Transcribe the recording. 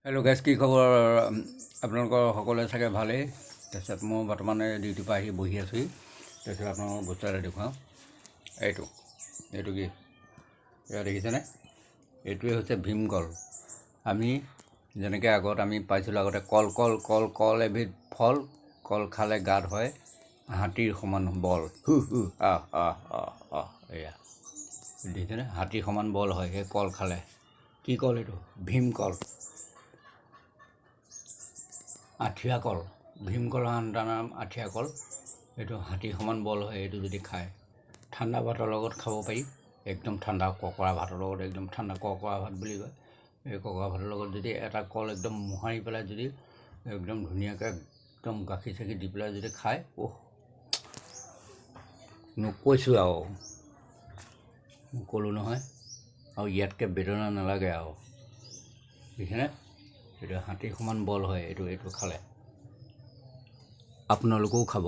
Hello' guys, কি খবৰ? আপোনালোকৰ সকলোৱে চাগে ভালেই। তাৰপিছত মই বৰ্তমানে ডিউটিৰ পৰা আহি বহি আছোঁহি। তাৰপিছত আপোনালোকক বস্তু এটা দেখুৱাওঁ। এইটো কি এয়া দেখিছেনে? এইটোৱে হৈছে ভীমকল। আমি যেনেকৈ আগত আমি পাইছিলোঁ, আগতে কল এবিধ ফল, কল খালে গাত হয় হাতীৰ সমান বল। এয়া দেখিছেনে? হাতীৰ সমান বল হয় সেই কল খালে। কি কল এইটো? ভীমকল, আঠিয়া কল। ভীমকলৰ আন এটা নাম আঠিয়া কল। এইটো হাতীৰ সমান বল হয়। এইটো যদি খায় ঠাণ্ডা ভাতৰ লগত খাব পাৰি। একদম ঠাণ্ডা ককৰা ভাতৰ লগত, একদম ঠাণ্ডা ককৰা ভাত বুলি কয়। এই ককৰা ভাতৰ লগত যদি এটা কল একদম মোহাৰি পেলাই যদি একদম ধুনীয়াকৈ একদম গাখীৰ চাখীৰ দি পেলাই যদি খায়, নকৈছোঁ আৰু, ক'লোঁ নহয় আৰু ইয়াতকৈ বেদনা নালাগে আৰু। বুজিছেনে? এইটো হাতীৰ সমান বল হয়। এইটো খালে আপোনালোকেও খাব।